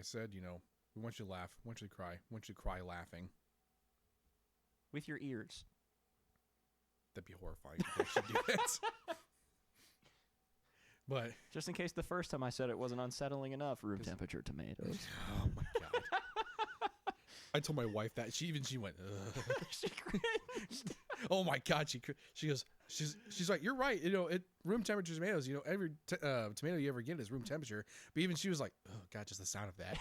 said, we want you to laugh, we want you to cry, we want you to cry laughing. With your ears. That'd be horrifying if they should do that. But just in case the first time I said it wasn't unsettling enough, room temperature tomatoes. Oh my god! I told my wife that she went. She cringed. Oh my god! She goes. She's like, you're right. Room temperature tomatoes. Every tomato you ever get is room temperature. But even she was like, oh god, just the sound of that.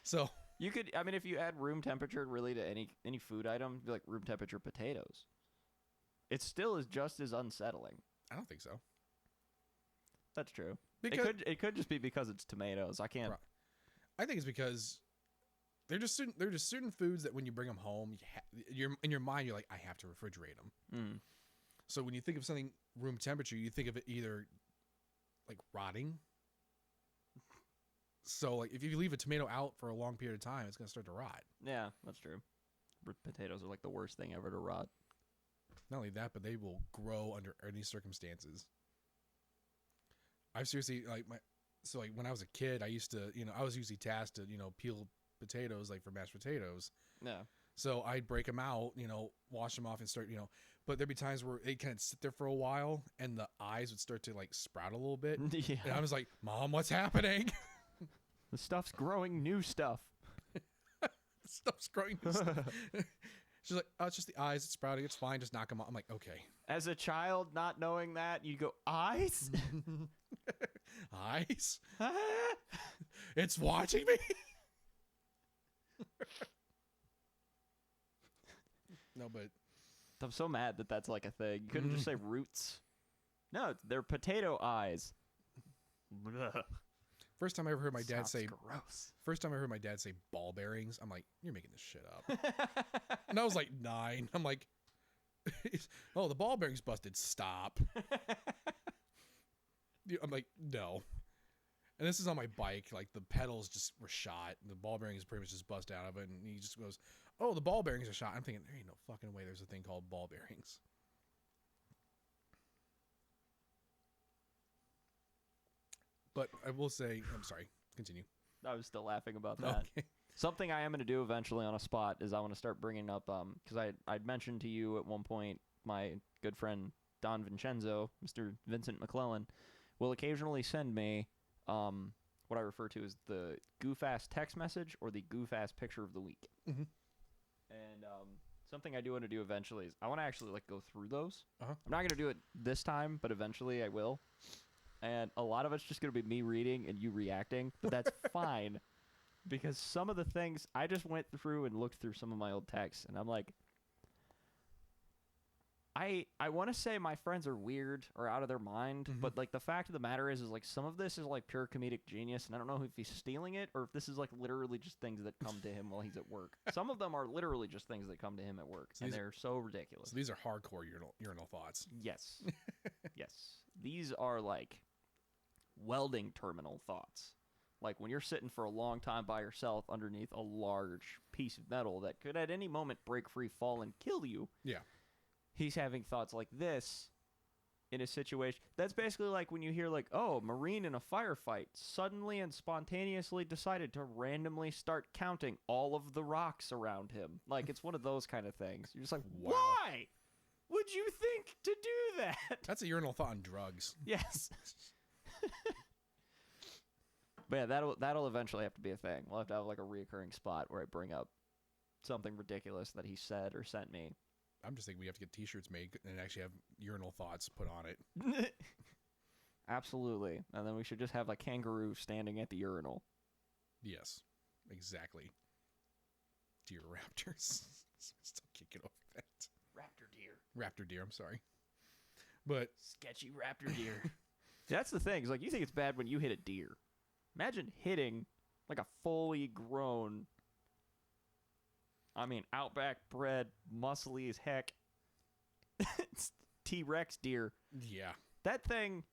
So you could. I mean, if you add room temperature really to any food item, it'd be like room temperature potatoes. It still is just as unsettling. I don't think so. That's true. It could just be because it's tomatoes. I can't. I think it's because they're just certain foods that when you bring them home, you're in your mind you're like, I have to refrigerate them. Mm. So when you think of something room temperature, you think of it either like rotting. So like if you leave a tomato out for a long period of time, it's gonna start to rot. Yeah, that's true. Potatoes are like the worst thing ever to rot. Not only that, but they will grow under any circumstances. I seriously like when I was a kid, I used to, I was usually tasked to, peel potatoes like for mashed potatoes. Yeah. So I'd break them out, wash them off and start, but there'd be times where they kind of sit there for a while and the eyes would start to like sprout a little bit. Yeah. And I was like, Mom, what's happening? The stuff's growing new stuff. Stuff's growing new stuff. She's like, oh, it's just the eyes. It's sprouting. It's fine. Just knock them off. I'm like, okay. As a child, not knowing that, you go, eyes? Eyes? It's watching me? No, but... I'm so mad that that's like a thing. You couldn't just say roots. No, they're potato eyes. First time I ever heard my dad say... gross. First time I heard my dad say ball bearings, I'm like, you're making this shit up. And I was like 9. I'm like, oh, the ball bearing's busted. Stop. I'm like, no. And this is on my bike. Like, the pedals just were shot. The ball bearing is pretty much just bust out of it. And he just goes, oh, the ball bearings are shot. I'm thinking, there ain't no fucking way there's a thing called ball bearings. But I will say, I'm sorry, continue. I was still laughing about that. Okay. Something I am going to do eventually on a spot is I want to start bringing up, because I'd mentioned to you at one point, my good friend Don Vincenzo, Mr. Vincent McClellan, will occasionally send me what I refer to as the goof-ass text message or the goof-ass picture of the week. Mm-hmm. And something I do want to do eventually is I want to actually like go through those. Uh-huh. I'm not going to do it this time, but eventually I will. And a lot of it's just going to be me reading and you reacting, but that's fine. Because some of the things, I just went through and looked through some of my old texts, and I'm like, I want to say my friends are weird or out of their mind, mm-hmm. but like the fact of the matter is like some of this is like pure comedic genius, and I don't know if he's stealing it or if this is like literally just things that come to him while he's at work. Some of them are literally just things that come to him at work, and they're so ridiculous. So these are hardcore urinal thoughts. Yes. Yes. These are like welding terminal thoughts. Like when you're sitting for a long time by yourself underneath a large piece of metal that could at any moment break free, fall, and kill you. Yeah. He's having thoughts like this in a situation. That's basically like when you hear like, oh, Marine in a firefight suddenly and spontaneously decided to randomly start counting all of the rocks around him. Like it's one of those kind of things. You're just like, wow. Why would you think to do that? That's a urinal thought on drugs. Yes. But yeah, that'll eventually have to be a thing. We'll have to have like a reoccurring spot where I bring up something ridiculous that he said or sent me. I'm just thinking we have to get T-shirts made and actually have urinal thoughts put on it. Absolutely. And then we should just have like kangaroo standing at the urinal. Yes, exactly. Deer raptors. Still kicking over that. Raptor deer, I'm sorry. But sketchy raptor deer. That's the thing. Is like you think it's bad when you hit a deer. Imagine hitting like a fully grown, outback bred, muscly as heck T-Rex deer. Yeah. That thing,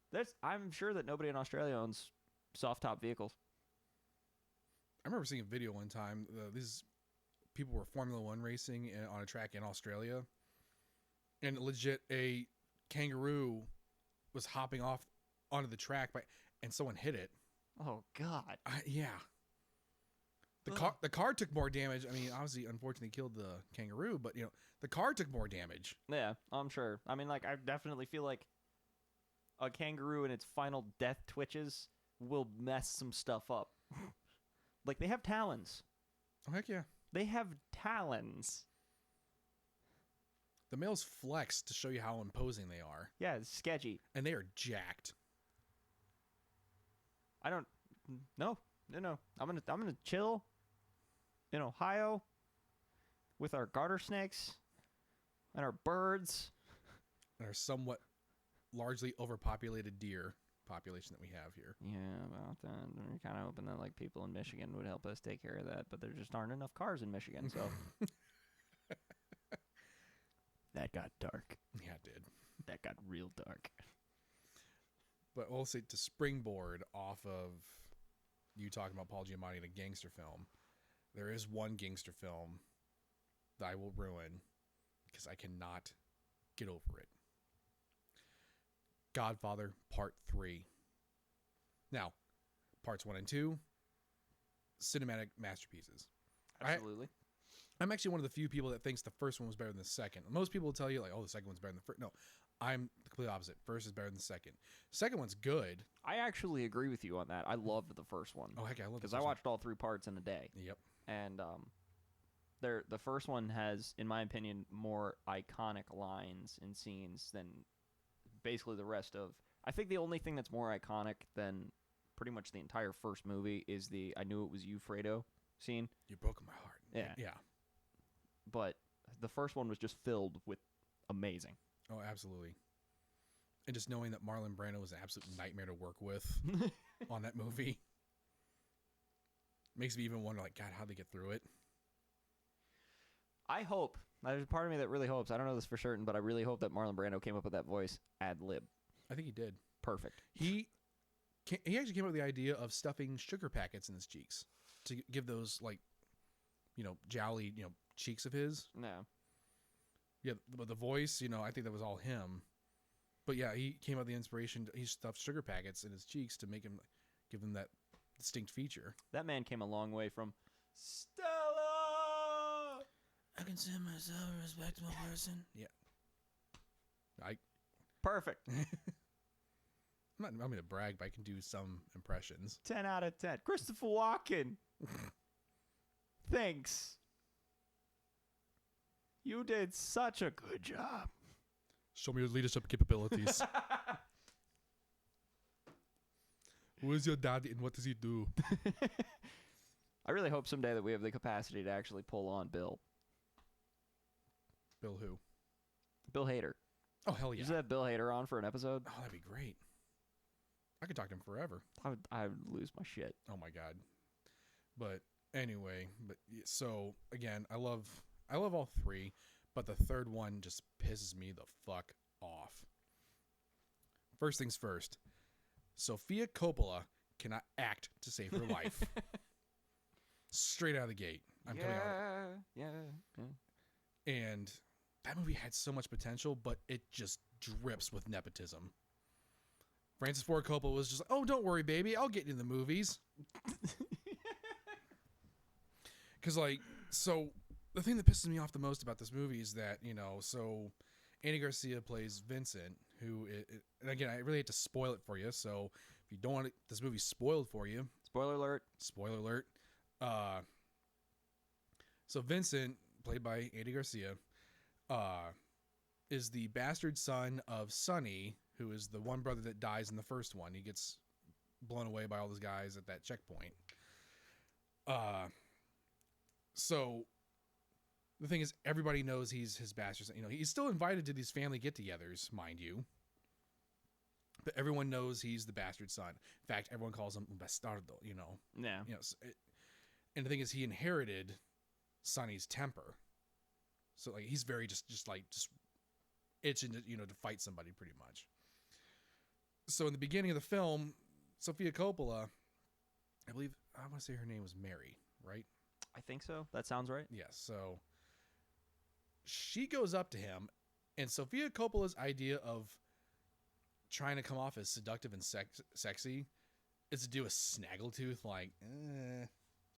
I'm sure that nobody in Australia owns soft top vehicles. I remember seeing a video one time. These people were Formula One racing on a track in Australia. And legit, a kangaroo was hopping off onto the track, and someone hit it. Oh, God. Yeah. The car took more damage. I mean, obviously, unfortunately, killed the kangaroo, but the car took more damage. Yeah, I'm sure. I mean, like, I definitely feel like a kangaroo in its final death twitches will mess some stuff up. Like, they have talons. Oh heck yeah! They have talons. The males flex to show you how imposing they are. Yeah, it's sketchy. And they are jacked. I don't. No. I'm gonna chill in Ohio with our garter snakes and our birds And our somewhat largely overpopulated deer population that we have here. Yeah, about that. We're kind of hoping that like people in Michigan would help us take care of that, but there just aren't enough cars in Michigan, so that got dark. Yeah, it did. That got real dark. But also to springboard off of you talking about Paul Giamatti in a gangster film, there is one gangster film that I will ruin because I cannot get over it. Godfather Part 3. Now, Parts 1 and 2, cinematic masterpieces. Absolutely. I'm actually one of the few people that thinks the first one was better than the second. Most people will tell you, like, oh, the second one's better than the first. No, I'm the complete opposite. First is better than the second. Second one's good. I actually agree with you on that. I loved the first one. Oh, heck, I love it. Because I watched all 3 parts in a day. Yep. And the first one has, in my opinion, more iconic lines and scenes than basically the rest of. I think the only thing that's more iconic than pretty much the entire first movie is the "I knew it was you, Fredo" scene. You broke my heart. Yeah. Yeah. But the first one was just filled with amazing. Oh, absolutely. And just knowing that Marlon Brando was an absolute nightmare to work with on that movie makes me even wonder, like, God, how'd they get through it? I hope. There's a part of me that really hopes. I don't know this for certain, but I really hope that Marlon Brando came up with that voice ad lib. I think he did. Perfect. He actually came up with the idea of stuffing sugar packets in his cheeks to give those, like, jowly, cheeks of his. No. Yeah, but the voice, I think that was all him. But yeah, he came up with the inspiration. He stuffed sugar packets in his cheeks to give him that distinct feature. That man came a long way from Stella. I consider myself a respectable person. Yeah. Perfect. I'm not going to brag, but I can do some impressions. 10 out of 10. Christopher Walken. Thanks. You did such a good job. Show me your leadership capabilities. Who is your daddy and what does he do? I really hope someday that we have the capacity to actually pull on Bill. Bill who? Bill Hader. Oh, hell yeah. Just have Bill Hader on for an episode. Oh, that'd be great. I could talk to him forever. I would lose my shit. Oh, my God. But anyway, so, again, I love all 3, but the third one just pisses me the fuck off. First things first. Sofia Coppola cannot act to save her life. Straight out of the gate. I'm coming out. Yeah. And that movie had so much potential, but it just drips with nepotism. Francis Ford Coppola was just like, oh, don't worry, baby. I'll get you in the movies. Because, so the thing that pisses me off the most about this movie is that, so Andy Garcia plays Vincent, who, and again, I really hate to spoil it for you. So if you don't want this movie spoiled for you. Spoiler alert. Spoiler alert. So Vincent, played by Andy Garcia, is the bastard son of Sonny, who is the one brother that dies in the first one. He gets blown away by all those guys at that checkpoint. So the thing is, everybody knows he's his bastard son. He's still invited to these family get-togethers, mind you. But everyone knows he's the bastard son. In fact, everyone calls him bastardo, Yeah. And the thing is, he inherited Sonny's temper. So he's very just itching to to fight somebody pretty much. So in the beginning of the film, Sofia Coppola, I want to say her name was Mary, right? I think so. That sounds right. Yes. So she goes up to him, and Sofia Coppola's idea of trying to come off as seductive and sexy is to do a snaggletooth,